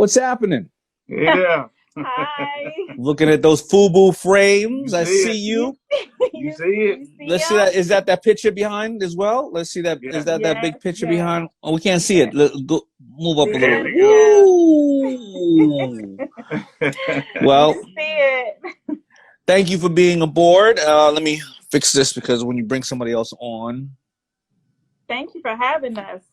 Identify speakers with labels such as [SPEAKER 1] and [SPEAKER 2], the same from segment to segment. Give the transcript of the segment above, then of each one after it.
[SPEAKER 1] What's happening?
[SPEAKER 2] Yeah.
[SPEAKER 3] Hi.
[SPEAKER 1] Looking at those FUBU frames. I see
[SPEAKER 2] it.
[SPEAKER 1] you.
[SPEAKER 2] You see it?
[SPEAKER 1] Let's see that. Is that picture behind as well? Let's see that.
[SPEAKER 2] Yeah.
[SPEAKER 1] Is that
[SPEAKER 3] Yes,
[SPEAKER 1] big picture
[SPEAKER 3] yes.
[SPEAKER 1] behind? Oh, we can't see it. Go, move up a
[SPEAKER 2] There
[SPEAKER 1] little.
[SPEAKER 2] we
[SPEAKER 1] Ooh. Well,
[SPEAKER 3] You see it.
[SPEAKER 1] thank you for being aboard. Let me fix this because when you bring somebody else on.
[SPEAKER 3] Thank you for having us.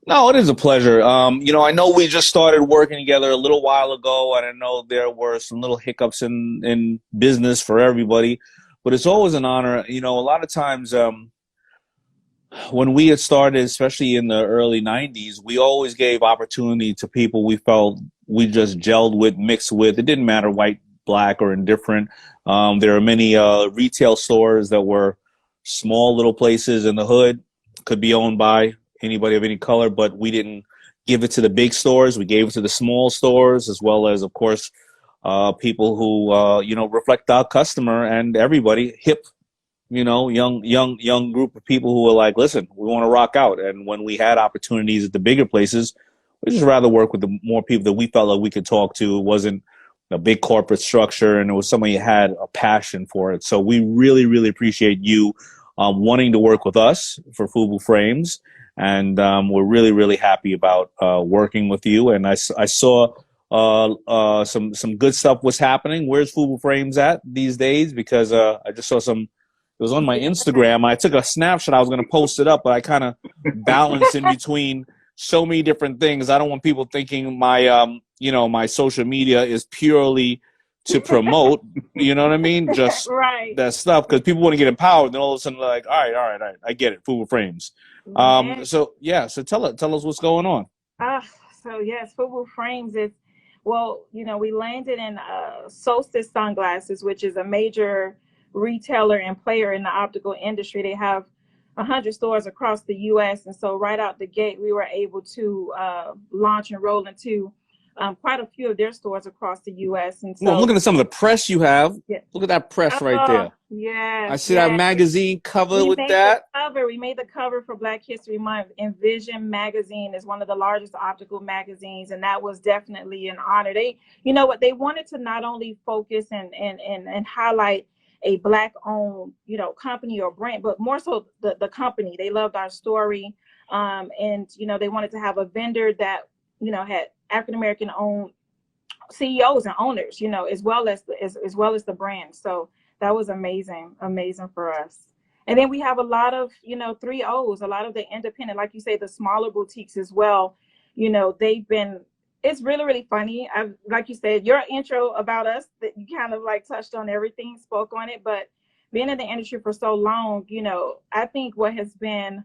[SPEAKER 1] No, it is a pleasure. You know, I know we just started working together a little while ago, and I know there were some little hiccups in business for everybody, but it's always an honor. You know, a lot of times when we had started, especially in the early 90s, we always gave opportunity to people we felt we just gelled with, mixed with. It didn't matter white, black, or indifferent. There are many retail stores that were small little places in the hood, could be owned by anybody of any color, but we didn't give it to the big stores. We gave it to the small stores, as well as, of course, people who, you know, reflect our customer and everybody, hip, you know, young group of people who were like, listen, we want to rock out. And when we had opportunities at the bigger places, we just rather work with the more people that we felt like we could talk to. It wasn't a big corporate structure, and it was somebody who had a passion for it. So we really, really appreciate you wanting to work with us for FUBU Frames. And we're really, really happy about working with you. And I saw some good stuff was happening. Where's FUBU Frames at these days? Because I just saw some. It was on my Instagram. I took a snapshot. I was going to post it up, but I kind of balanced in between so many different things. I don't want people thinking my you know, my social media is purely to promote. You know what I mean? Just
[SPEAKER 3] Right.
[SPEAKER 1] that stuff, because people want to get empowered. Then all of a sudden, they're like, all right, I get it. FUBU Frames. So yeah, so tell us what's going on.
[SPEAKER 3] So yes, FUBU Frames is, well, you know, we landed in Solstice sunglasses, which is a major retailer and player in the optical industry. They have 100 stores across the U.S. And so right out the gate, we were able to launch and roll into quite a few of their stores across the U.S. And so
[SPEAKER 1] well, I'm looking at some of the press you have.
[SPEAKER 3] Yeah.
[SPEAKER 1] Look at that press right there.
[SPEAKER 3] Yeah,
[SPEAKER 1] I see that magazine cover with that.
[SPEAKER 3] We made the cover for Black History Month. Envision magazine is one of the largest optical magazines, and that was definitely an honor. They, you know what, they wanted to not only focus and highlight a Black-owned, you know, company or brand, but more so the company. They loved our story, and you know, they wanted to have a vendor that, you know, had African-American owned CEOs and owners, you know, as well as the brand. So that was amazing for us. And then we have a lot of, you know, 3Os, a lot of the independent, like you say, the smaller boutiques as well. You know, it's really, really funny. Like you said, your intro about us, that you kind of like touched on everything, spoke on it, but being in the industry for so long, you know, I think what has been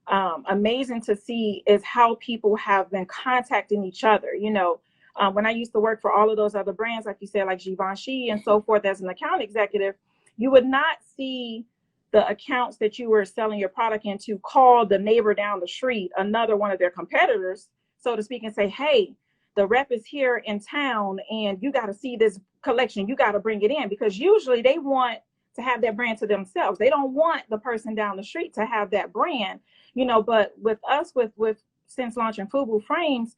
[SPEAKER 3] amazing to see is how people have been contacting each other. You know, when I used to work for all of those other brands, like you said, like Givenchy and so forth, as an account executive, you would not see the accounts that you were selling your product into call the neighbor down the street, another one of their competitors, so to speak, and say, hey, the rep is here in town and you got to see this collection. You got to bring it in, because usually they want to have that brand to themselves. They don't want the person down the street to have that brand, you know. But with us, with since launching FUBU Frames,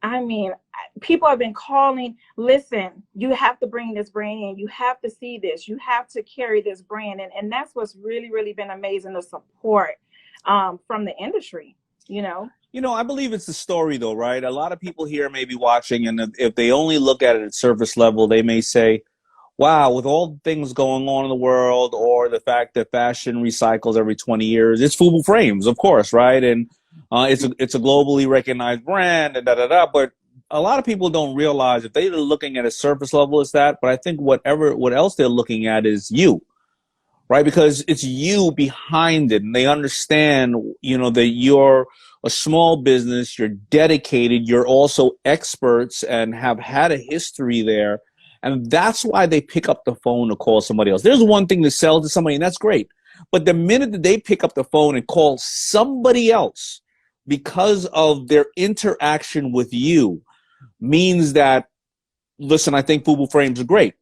[SPEAKER 3] I mean, people have been calling, listen, you have to bring this brand in. You have to see this. You have to carry this brand. And that's what's really, really been amazing, the support from the industry, you know.
[SPEAKER 1] You know, I believe it's the story, though, right? A lot of people here may be watching, and if they only look at it at surface level, they may say, wow, with all the things going on in the world, or the fact that fashion recycles every 20 years, it's FUBU Frames, of course, right? And it's a globally recognized brand, and but a lot of people don't realize if they're looking at a surface level as that, but I think what else they're looking at is you, right? Because it's you behind it, and they understand, you know, that you're a small business, you're dedicated, you're also experts and have had a history there. And that's why they pick up the phone to call somebody else. There's one thing to sell to somebody, and that's great. But the minute that they pick up the phone and call somebody else because of their interaction with you, means that, listen, I think FUBU Frames are great.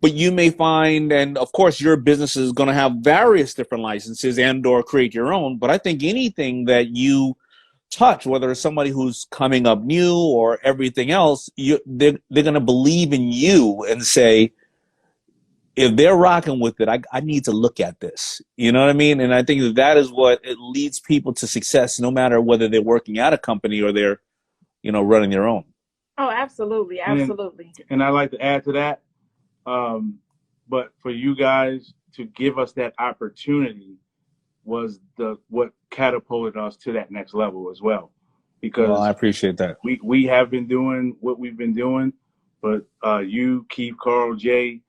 [SPEAKER 1] But you may find, and of course your business is going to have various different licenses and or create your own, but I think anything that you touch, whether it's somebody who's coming up new or everything else, they're going to believe in you and say, if they're rocking with it, I need to look at this. You know what I mean? And I think that is what it leads people to success, no matter whether they're working at a company or they're, running their own.
[SPEAKER 3] Oh, absolutely. Absolutely.
[SPEAKER 2] And I'd like to add to that. But for you guys to give us that opportunity was what catapulted us to that next level as well. Because
[SPEAKER 1] I appreciate that.
[SPEAKER 2] We have been doing what we've been doing, but you, Keith, Carl, Jay,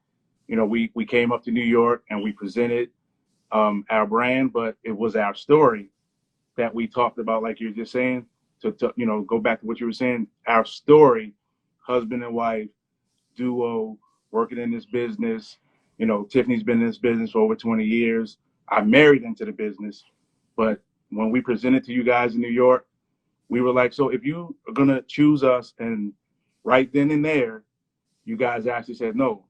[SPEAKER 2] we came up to New York and we presented our brand, but it was our story that we talked about, like you're just saying, to go back to what you were saying, our story, husband and wife, duo, working in this business. Tiffany's been in this business for over 20 years. I married into the business, but when we presented to you guys in New York, we were like, so if you are going to choose us, and right then and there, you guys actually said, no,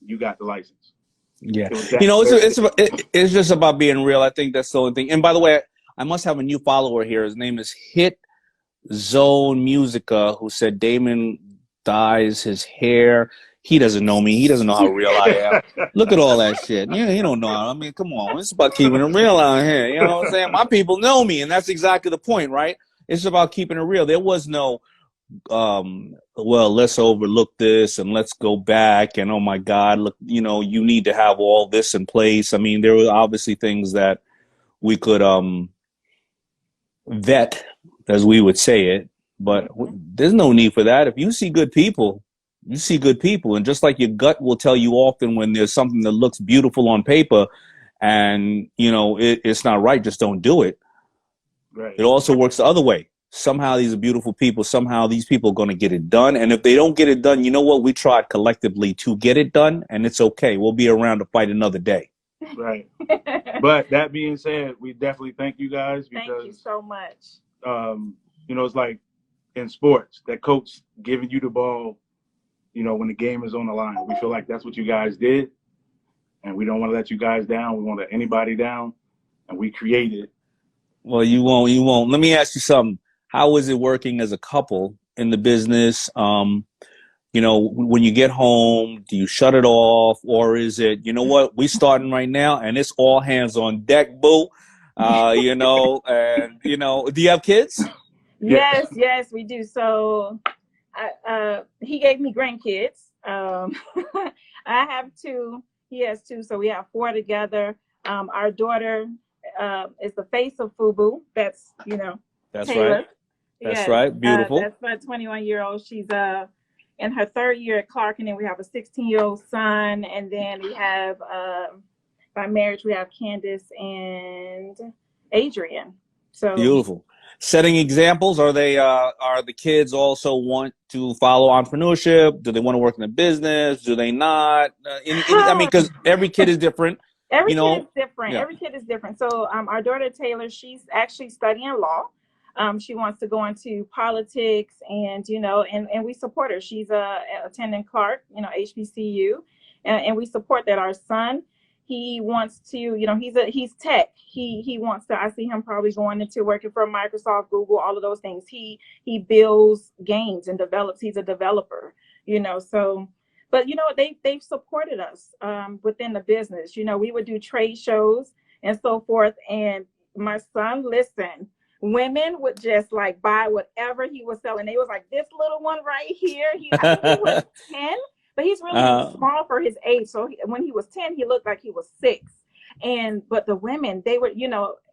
[SPEAKER 2] you got the license.
[SPEAKER 1] Yeah. It's just about being real. I think that's the only thing. And by the way, I must have a new follower here. His name is Hit Zone Musica, who said Daymond dyes his hair. He doesn't know me. He doesn't know how real I am. Look at all that shit. Yeah, he don't know. I mean, come on. It's about keeping it real out here. You know what I'm saying? My people know me, and that's exactly the point, right? It's about keeping it real. There was no, well, let's overlook this and let's go back and, oh my God, look, you need to have all this in place. I mean, there were obviously things that we could vet, as we would say it, but there's no need for that. If you see good people, you see good people. And just like your gut will tell you often when there's something that looks beautiful on paper and, it's not right, just don't do it.
[SPEAKER 2] Right.
[SPEAKER 1] It also works the other way. Somehow these are beautiful people. Somehow these people are going to get it done. And if they don't get it done, you know what? We tried collectively to get it done, and it's okay. We'll be around to fight another day.
[SPEAKER 2] Right. But that being said, we definitely thank you guys. Because,
[SPEAKER 3] thank you so much.
[SPEAKER 2] It's like in sports, that coach giving you the ball, when the game is on the line. We feel like that's what you guys did, and we don't want to let you guys down. We won't let anybody down, and we created.
[SPEAKER 1] Well, you won't. Let me ask you something. How is it working as a couple in the business? When you get home, do you shut it off, or is it, what, we starting right now and it's all hands on deck, boo? Do you have kids?
[SPEAKER 3] Yes, we do. So he gave me grandkids. I have 2. He has 2. So we have 4 together. Our daughter is the face of FUBU. That's,
[SPEAKER 1] That's
[SPEAKER 3] Taylor.
[SPEAKER 1] Right. That's right. Beautiful.
[SPEAKER 3] That's my 21-year-old. She's in her 3rd year at Clark, and then we have a 16-year-old son, and then we have by marriage we have Candace and Adrian. So
[SPEAKER 1] beautiful. Setting examples. Are they are the kids also want to follow entrepreneurship? Do they want to work in a business? Do they not? I mean, because every kid is different.
[SPEAKER 3] Every kid is different.
[SPEAKER 1] Yeah.
[SPEAKER 3] Every kid is different. So our daughter Taylor, she's actually studying law. She wants to go into politics, and and we support her. She's attending Clark, HBCU, and we support that. Our son, he wants to, he's tech. He wants to. I see him probably going into working for Microsoft, Google, all of those things. He builds games and develops. He's a developer, So, but they've supported us within the business. We would do trade shows and so forth. And my son, listen, women would just like buy whatever he was selling. They was like, this little one right here. I think he was 10. But he's really small for his age. So when he was 10, he looked like he was 6. But the women, they were,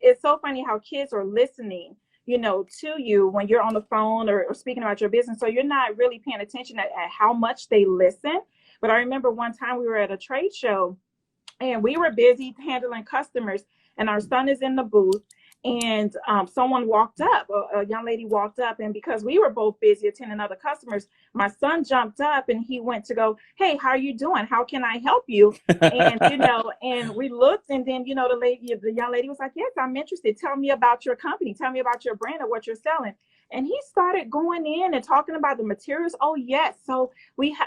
[SPEAKER 3] it's so funny how kids are listening, to you when you're on the phone or speaking about your business. So you're not really paying attention at how much they listen. But I remember one time we were at a trade show and we were busy handling customers, and our son is in the booth. And someone walked up, a young lady walked up, and because we were both busy attending other customers, my son jumped up and he went to go, hey, how are you doing? How can I help you? And, and we looked, and then, the young lady was like, yes, I'm interested. Tell me about your company. Tell me about your brand or what you're selling. And he started going in and talking about the materials. Oh, yes. So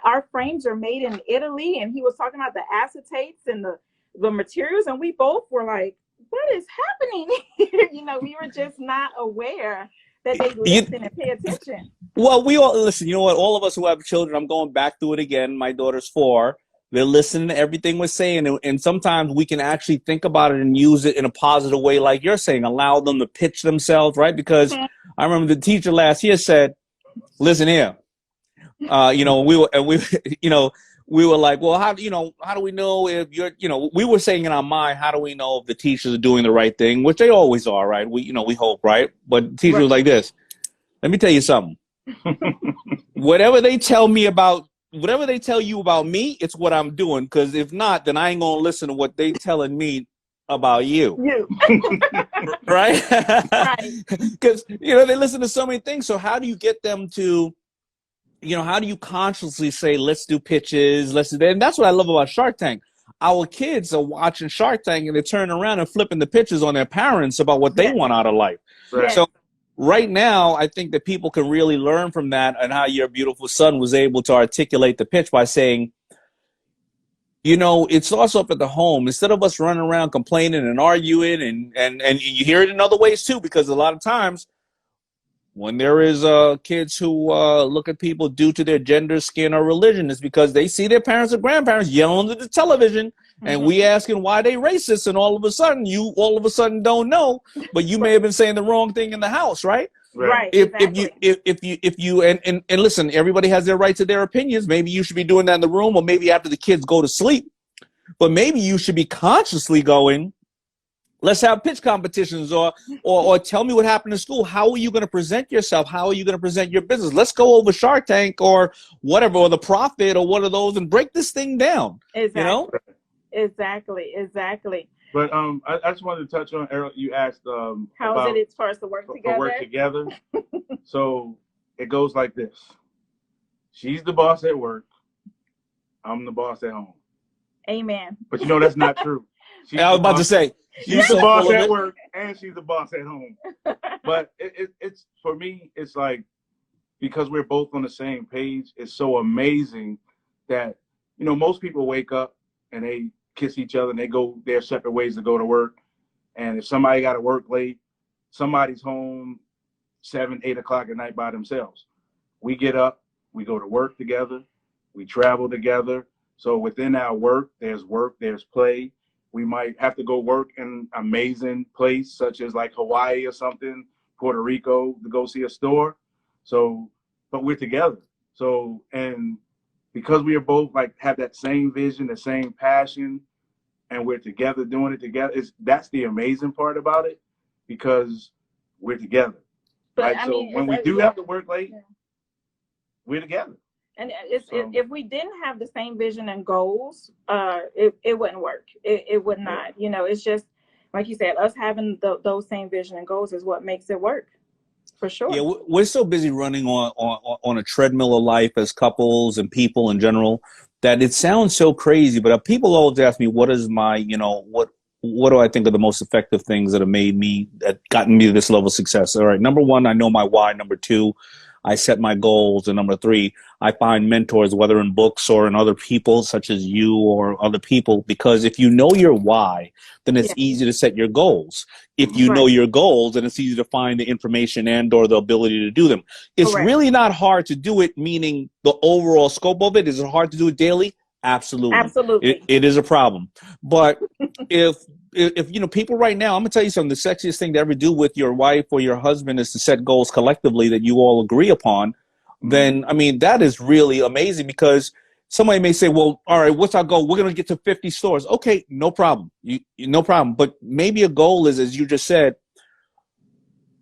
[SPEAKER 3] our frames are made in Italy. And he was talking about the acetates and the materials. And we both were like, what is happening here? We were just not aware that they listen and pay attention.
[SPEAKER 1] Well, we all listen. You know what? All of us who have children, I'm going back through it again. My daughter's 4. They're listening to everything we're saying, and sometimes we can actually think about it and use it in a positive way, like you're saying. Allow them to pitch themselves, right? Because I remember the teacher last year said, "Listen here, you know, we were like, well, how do we know if you're, we were saying in our mind, how do we know if the teachers are doing the right thing, which they always are, right? We hope, right? But the teacher was like this. Let me tell you something. Whatever they tell you about me, it's what I'm doing. Because if not, then I ain't gonna listen to what they telling me about you. Right? Because they listen to so many things. So how do you get them to, how do you consciously say, let's do pitches, and that's what I love about Shark Tank. Our kids are watching Shark Tank and they're turning around and flipping the pitches on their parents about what they want out of life.
[SPEAKER 2] Right.
[SPEAKER 1] So right now, I think that people can really learn from that, and how your beautiful son was able to articulate the pitch by saying, it starts off at the home. Instead of us running around complaining and arguing, and you hear it in other ways too, because a lot of times when there is kids who look at people due to their gender, skin, or religion, it's because they see their parents or grandparents yelling at the television, and we asking why they racist, and all of a sudden don't know, but you may have been saying the wrong thing in the house, right?
[SPEAKER 3] Right.
[SPEAKER 1] If you and listen, everybody has their right to their opinions. Maybe you should be doing that in the room, or maybe after the kids go to sleep. But maybe you should be consciously going, let's have pitch competitions, or tell me what happened in school. How are you going to present yourself? How are you going to present your business? Let's go over Shark Tank or whatever, or The Profit, or one of those, and break this thing down.
[SPEAKER 3] Exactly. Exactly.
[SPEAKER 2] But I just wanted to touch on, Errol, you asked
[SPEAKER 3] how is it for us to work together?
[SPEAKER 2] So it goes like this. She's the boss at work. I'm the boss at home.
[SPEAKER 3] Amen.
[SPEAKER 2] But that's not true.
[SPEAKER 1] I was about to say,
[SPEAKER 2] she's the boss at work and she's the boss at home. But it's for me, it's like, because we're both on the same page, it's so amazing that, most people wake up and they kiss each other and they go their separate ways to go to work. And if somebody got to work late, somebody's home 7, 8 o'clock at night by themselves. We get up, we go to work together, we travel together. So within our work, there's play. We might have to go work in an amazing place, such as like Hawaii or something, Puerto Rico, to go see a store. So, but we're together. So, and because we are both have that same vision, the same passion, and we're together doing it together, that's the amazing part about it, because we're together.
[SPEAKER 3] But,
[SPEAKER 2] right? So when we do have to work late, we're together.
[SPEAKER 3] And if we didn't have the same vision and goals, it wouldn't work. It would not. It's just, like you said, us having those same vision and goals is what makes it work, for sure.
[SPEAKER 1] Yeah, we're so busy running on a treadmill of life as couples and people in general that it sounds so crazy. But people always ask me, what is my, what do I think are the most effective things that have gotten me to this level of success? All right, number 1, I know my why. Number 2, I set my goals. And number 3, I find mentors, whether in books or in other people such as you or other people, because if you know your why, then it's easy to set your goals. If you know your goals, then it's easy to find the information and or the ability to do them. It's really not hard to do it, meaning the overall scope of it. Is it hard to do it daily? Absolutely.
[SPEAKER 3] Absolutely.
[SPEAKER 1] It is a problem. But if people right now, I'm gonna tell you something, the sexiest thing to ever do with your wife or your husband is to set goals collectively that you all agree upon, then that is really amazing, because somebody may say, well, all right, what's our goal? We're gonna get to 50 stores. Okay, no problem. No problem. But maybe a goal is, as you just said,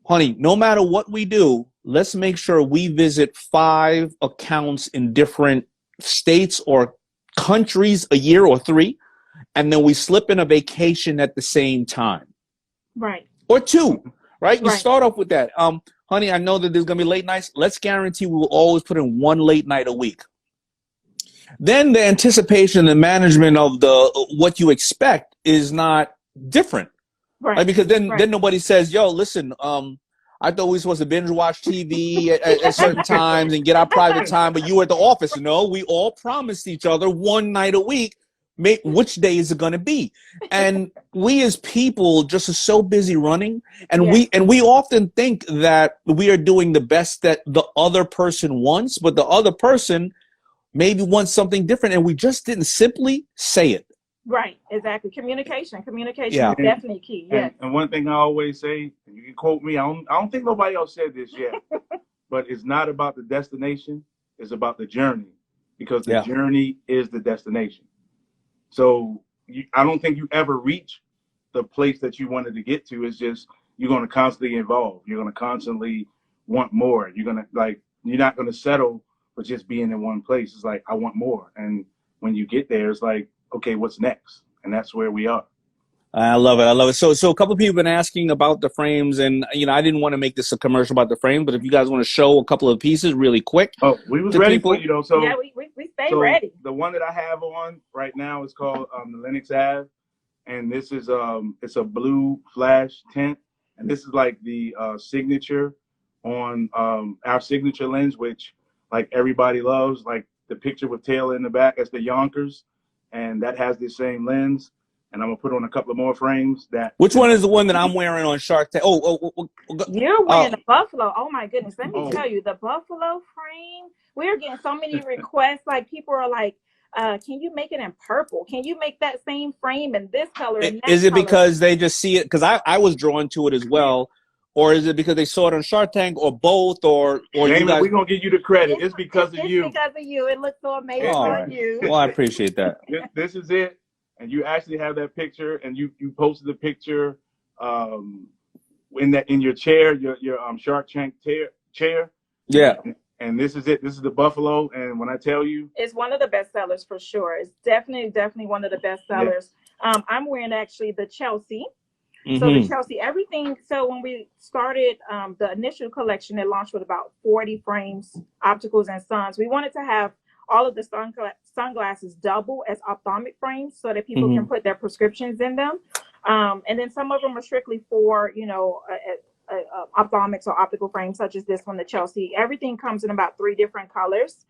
[SPEAKER 1] honey, no matter what we do, let's make sure we visit 5 accounts in different states or countries a year, or 3, and then we slip in a vacation at the same time.
[SPEAKER 3] Right.
[SPEAKER 1] Or 2, right? You start off with that. Honey, I know that there's going to be late nights. Let's guarantee we will always put in 1 late night a week. Then the anticipation and management of what you expect is not different. Right? Because then nobody says, yo, listen, I thought we were supposed to binge watch TV at certain times and get our private time, but you were at the office. No, we all promised each other 1 night a week which day is it going to be? And we as people just are so busy running, and we often think that we are doing the best that the other person wants, but the other person maybe wants something different, and we just didn't simply say it.
[SPEAKER 3] Right, exactly. Communication is definitely key. Yes.
[SPEAKER 2] And one thing I always say, and you can quote me, I don't think nobody else said this yet, but it's not about the destination, it's about the journey, because the journey is the destination. So I don't think you ever reach the place that you wanted to get to. It's just you're going to constantly evolve. You're going to constantly want more. You're not going to settle for just being in one place. It's like, I want more. And when you get there, it's like, okay, what's next? And that's where we are.
[SPEAKER 1] I love it. I love it. So a couple of people have been asking about the frames, and I didn't want to make this a commercial about the frame, but if you guys want to show a couple of pieces really quick.
[SPEAKER 2] Oh, we was ready for you though. So
[SPEAKER 3] yeah, we stay ready.
[SPEAKER 2] The one that I have on right now is called the Lenox Ave, and this is it's a blue flash tint, and this is like the signature on our signature lens, which like everybody loves, like the picture with Taylor in the back. That's the Yonkers, and that has the same lens. And I'm gonna put on a couple of more frames. Which
[SPEAKER 1] one is the one that I'm wearing on Shark Tank?
[SPEAKER 3] You're wearing the Buffalo. Oh my goodness! Let me tell you, the Buffalo frame. We're getting so many requests. Like people are like, "Can you make it in purple? Can you make that same frame in this color?" And that
[SPEAKER 1] is it
[SPEAKER 3] color?
[SPEAKER 1] Because they just see it? Because I was drawn to it as well, or is it because they saw it on Shark Tank, or both, or
[SPEAKER 2] Daymond,
[SPEAKER 1] you guys?
[SPEAKER 2] We're gonna give you the credit. It's because of you.
[SPEAKER 3] It's because of you. It looks so amazing on you.
[SPEAKER 1] Well, I appreciate that.
[SPEAKER 2] This is it. And you actually have that picture, and you posted the picture in your chair, your Shark Tank chair.
[SPEAKER 1] Yeah.
[SPEAKER 2] And this is it. This is the Buffalo, and when I tell you,
[SPEAKER 3] it's one of the best sellers for sure. It's definitely one of the best sellers. Yes. I'm wearing actually the Chelsea. Mm-hmm. So the Chelsea, everything. So when we started the initial collection, it launched with about 40 frames, opticals and suns. We wanted to have all of the sunglasses double as ophthalmic frames so that people can put their prescriptions in them. And then some of them are strictly for, ophthalmics or optical frames, such as this one, the Chelsea. Everything comes in about 3 different colors.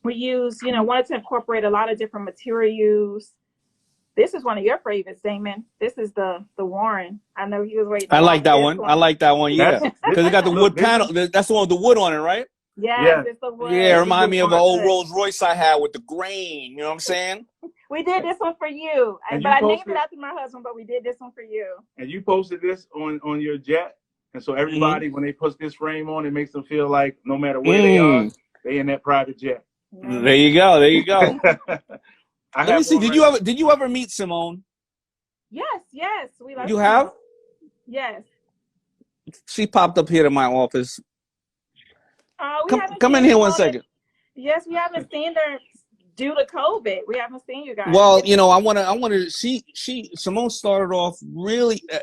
[SPEAKER 3] We use, wanted to incorporate a lot of different materials. This is one of your favorites, Daymond. This is the Warren. I know he was waiting.
[SPEAKER 1] I like that one. I like that one, yeah. Because it got the wood panel. That's the one with the wood on it, right?
[SPEAKER 3] Yes, it's the wood.
[SPEAKER 1] Yeah, remind me of an old Rolls Royce I had with the grain. You know what I'm saying?
[SPEAKER 3] We did this one for you. But I named it after my husband, but we did this one for you.
[SPEAKER 2] And you posted this on your jet. And so everybody, when they put this frame on, it makes them feel like no matter where they are, they in that private jet.
[SPEAKER 1] There you go. There you go. Let me see. Did you ever meet Simone?
[SPEAKER 3] Yes. We like
[SPEAKER 1] you have?
[SPEAKER 3] Yes.
[SPEAKER 1] She popped up here to my office. Come in here one second.
[SPEAKER 3] Yes, we haven't seen her due to COVID. We haven't seen you guys.
[SPEAKER 1] Well, I want to. Simone started off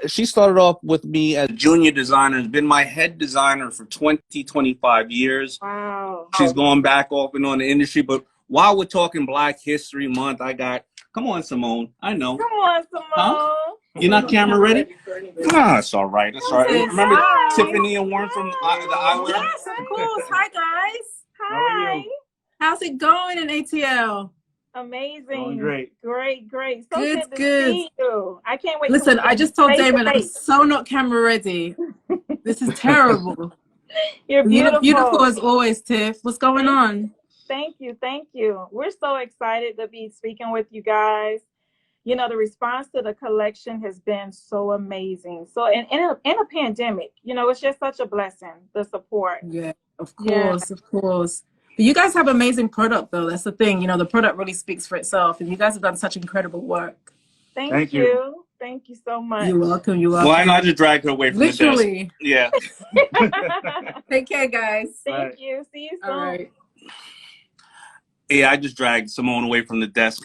[SPEAKER 1] she started off with me as junior designer. Has been my head designer for 25 years.
[SPEAKER 3] Wow.
[SPEAKER 1] She's going back off and on the industry. But while we're talking Black History Month, come on, Simone. I know.
[SPEAKER 3] Come on, Simone.
[SPEAKER 1] Huh? You're not camera ready? It's all right. It's all right. Remember Tiffany and Warren from the Eyewear?
[SPEAKER 4] Yes, of course. Hi, guys.
[SPEAKER 3] Hi.
[SPEAKER 4] How's it going in ATL?
[SPEAKER 3] Amazing.
[SPEAKER 2] Going great.
[SPEAKER 3] Great. So
[SPEAKER 4] good
[SPEAKER 3] to see you. I can't wait.
[SPEAKER 4] Listen, I just told Daymond I'm so not camera ready. This is terrible.
[SPEAKER 3] You're beautiful.
[SPEAKER 4] Beautiful as always, Tiff. What's going on?
[SPEAKER 3] Thank you. We're so excited to be speaking with you guys. The response to the collection has been so amazing. So in a pandemic, it's just such a blessing, the support.
[SPEAKER 4] Yeah, of course. But you guys have amazing product, though. That's the thing. The product really speaks for itself. And you guys have done such incredible work.
[SPEAKER 3] Thank you. Thank you so much.
[SPEAKER 4] You're welcome.
[SPEAKER 1] Well, I just dragged her away from the desk. Yeah.
[SPEAKER 4] Take care, guys.
[SPEAKER 3] Thank you. See you soon.
[SPEAKER 4] All right.
[SPEAKER 1] Yeah, I just dragged Simone away from the desk.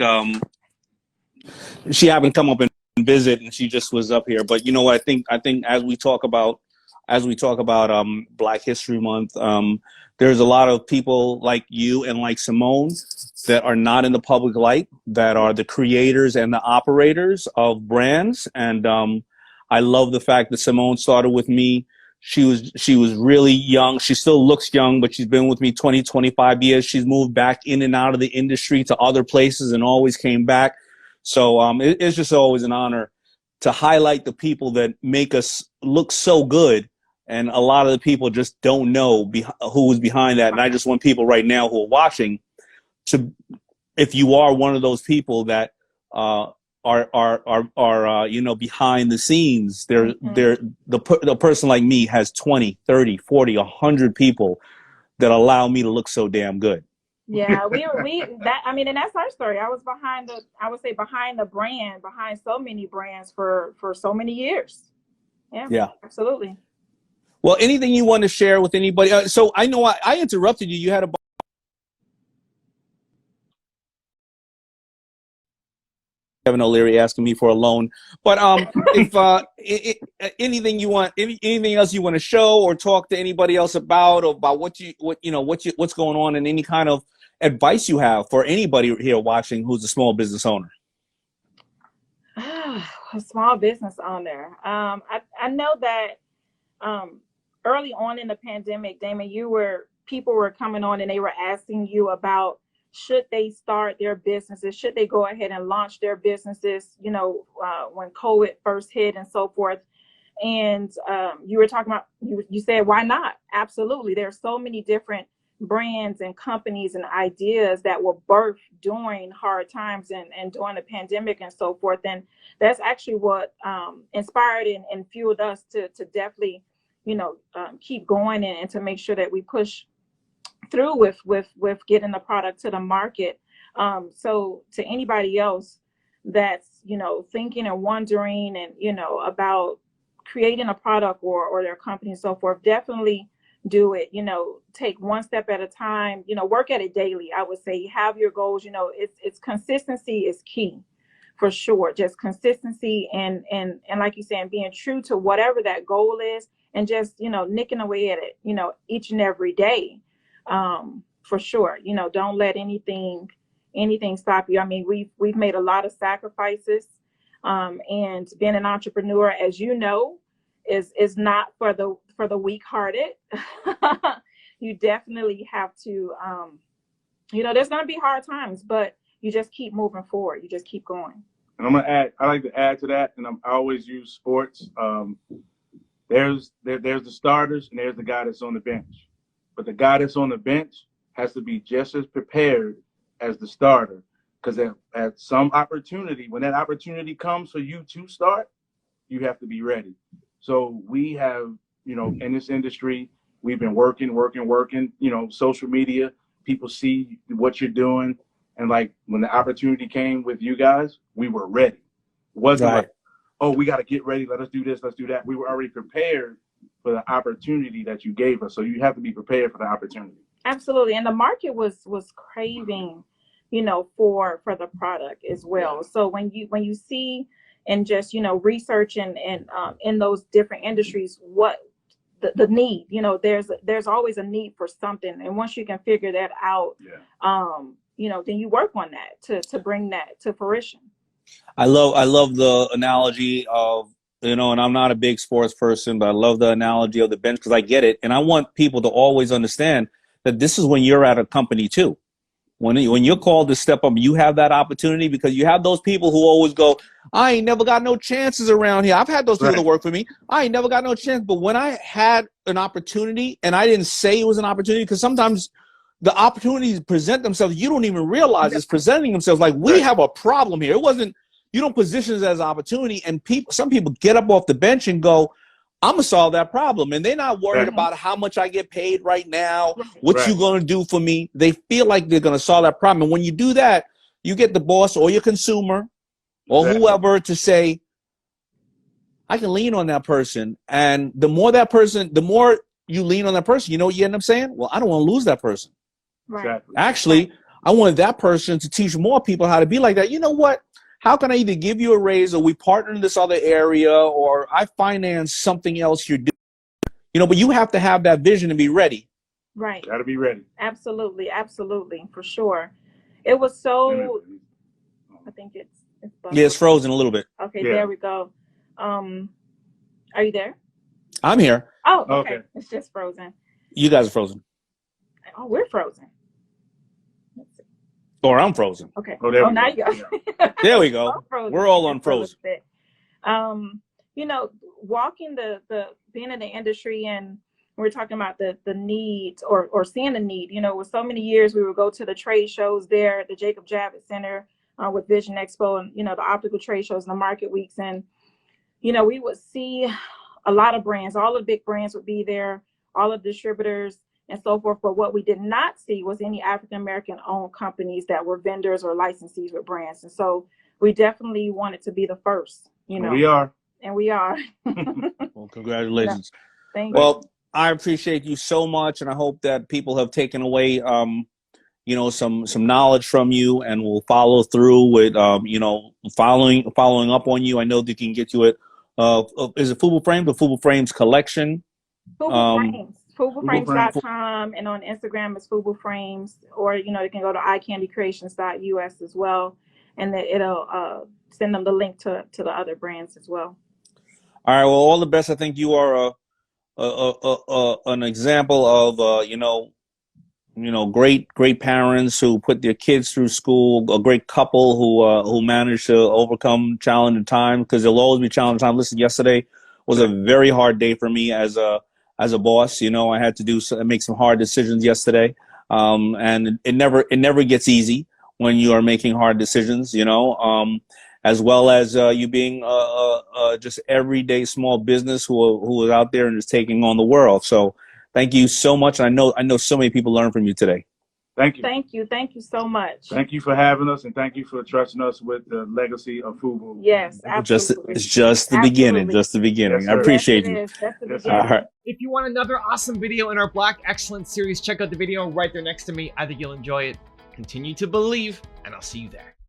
[SPEAKER 1] She happened to come up and visit, and she just was up here. But you know what? I think as we talk about Black History Month, there's a lot of people like you and like Simone that are not in the public light, that are the creators and the operators of brands. And I love the fact that Simone started with me She was really young. She still looks young, but she's been with me 20, 25 years. She's moved back in and out of the industry to other places and always came back. So it's just always an honor to highlight the people that make us look so good. And a lot of the people just don't know who was behind that. And I just want people right now who are watching to, if you are one of those people that are you know, behind the scenes, the person like me has 20, 30, 40, 100 people that allow me to look so damn good.
[SPEAKER 3] Yeah, I mean, and that's our story. I was behind the brand, behind so many brands for so many years. Yeah, absolutely.
[SPEAKER 1] Well, anything you want to share with anybody? So I know I interrupted you. You had a Kevin O'Leary asking me for a loan, but if anything you want, anything else you want to show or talk to anybody else about what's going on, and any kind of advice you have for anybody here watching who's a small business owner.
[SPEAKER 3] A small business owner. I know that early on in the pandemic, Daymond, people were coming on and they were asking you about, should they start their businesses? Should they go ahead and launch their businesses, you know, when COVID first hit and so forth? And you were talking about, you said, why not? Absolutely. There are so many different brands and companies and ideas that were birthed during hard times and during the pandemic and so forth. And that's actually what inspired and fueled us to definitely, you know, keep going and to make sure that we push through with getting the product to the market. So to anybody else that's, you know, thinking and wondering and, you know, about creating a product or their company and so forth, definitely do it. You know, take one step at a time, you know, work at it daily. I would say have your goals, you know, it's consistency is key for sure. Just consistency and like you said, being true to whatever that goal is and just, you know, nicking away at it, you know, each and every day. For sure. You know, don't let anything stop you. I mean, we've made a lot of sacrifices, and being an entrepreneur, as you know, is not for the weak-hearted. You definitely have to, you know, there's going to be hard times, but you just keep moving forward. You just keep going.
[SPEAKER 2] And I'm going to add, I like to add to that, and I always use sports. There's the starters and there's the guy that's on the bench. But the guy that's on the bench has to be just as prepared as the starter, because at some opportunity, when that opportunity comes for you to start, you have to be ready. So we have, you know, in this industry, we've been working, you know, social media, people see what you're doing. And like when the opportunity came with you guys, we were ready. It wasn't like, oh, we got to get ready. Let us do this. Let's do that. We were already prepared for the opportunity that you gave us. So you have to be prepared for the opportunity. Absolutely. And the market was craving, you know, for the product as well. Yeah. So when you see and just, you know, research and in those different industries, what the need, you know, there's always a need for something. And once you can figure that out, you know, then you work on that to bring that to fruition. I love the analogy of, you know, and I'm not a big sports person, but I love the analogy of the bench because I get it. And I want people to always understand that this is when you're at a company too. When you're called to step up, you have that opportunity, because you have those people who always go, I ain't never got no chances around here. I've had those people that work for me. I ain't never got no chance. But when I had an opportunity, and I didn't say it was an opportunity, because sometimes the opportunities present themselves, you don't even realize it's presenting themselves. Like, we have a problem here. It wasn't, you don't position it as an opportunity, and some people get up off the bench and go, I'm gonna solve that problem. And they're not worried about how much I get paid right now, what you gonna do for me. They feel like they're gonna solve that problem. And when you do that, you get the boss or your consumer or whoever to say, I can lean on that person. And the more you lean on that person, you know what you end up saying? Well, I don't want to lose that person. Right. Actually, I wanted that person to teach more people how to be like that. You know what? How can I either give you a raise, or we partner in this other area, or I finance something else you're doing? You know, but you have to have that vision and be ready. Right. Got to be ready. Absolutely. Absolutely. For sure. It was so, I think it's
[SPEAKER 1] yeah, it's frozen a little bit.
[SPEAKER 3] Okay, there we go. Are you there?
[SPEAKER 1] I'm here.
[SPEAKER 3] Oh, okay.
[SPEAKER 2] Okay.
[SPEAKER 3] It's just frozen.
[SPEAKER 1] You guys are frozen.
[SPEAKER 3] Oh, we're frozen. Let's see.
[SPEAKER 1] Or I'm frozen.
[SPEAKER 3] Okay.
[SPEAKER 2] Oh, there we
[SPEAKER 3] now
[SPEAKER 2] go.
[SPEAKER 3] you go.
[SPEAKER 1] There we
[SPEAKER 3] All
[SPEAKER 1] go.
[SPEAKER 3] frozen.
[SPEAKER 1] We're all
[SPEAKER 3] Just for a little
[SPEAKER 1] unfrozen.
[SPEAKER 3] bit. You know, walking the being in the industry, and we're talking about the needs or seeing the need. You know, with so many years, we would go to the trade shows there at the Jacob Javits Center with Vision Expo, and you know, the optical trade shows and the market weeks, and you know, we would see a lot of brands. All the big brands would be there, all of the distributors and so forth. But what we did not see was any African American owned companies that were vendors or licensees with brands. And so we definitely wanted to be the first, you know.
[SPEAKER 2] We are.
[SPEAKER 3] And we are.
[SPEAKER 1] Well, congratulations.
[SPEAKER 3] Thank you.
[SPEAKER 1] Well, I appreciate you so much, and I hope that people have taken away, you know, some knowledge from you, and will follow through with, you know, following up on you. I know they can get you at, is it FUBU Frames or FUBU Frames Collection?
[SPEAKER 3] FUBU Frames. FUBUFrames.com, and on Instagram it's FUBU Frames, or you know, you can go to iCandyCreations.us as well, and it'll send them the link to the other brands as well.
[SPEAKER 1] All right. Well, all the best. I think you are an example of you know, great parents who put their kids through school, a great couple who managed to overcome challenging times, because there'll always be challenging times. Listen, yesterday was a very hard day for me as a boss. You know, I had to make some hard decisions yesterday, and it never gets easy when you are making hard decisions. You know, as well as you being just everyday small business who is out there and is taking on the world. So thank you so much. I know so many people learned from you today.
[SPEAKER 2] Thank you.
[SPEAKER 3] Thank you so much.
[SPEAKER 2] Thank you for having us, and thank you for trusting us with the legacy of FUBU.
[SPEAKER 3] Yes, absolutely.
[SPEAKER 1] It's just the beginning. Just the beginning.
[SPEAKER 2] Yes,
[SPEAKER 1] I appreciate you.
[SPEAKER 3] That's the
[SPEAKER 2] Yes,
[SPEAKER 3] beginning.
[SPEAKER 1] All right.
[SPEAKER 5] If you want another awesome video in our Black Excellence series, check out the video right there next to me. I think you'll enjoy it. Continue to believe, and I'll see you there.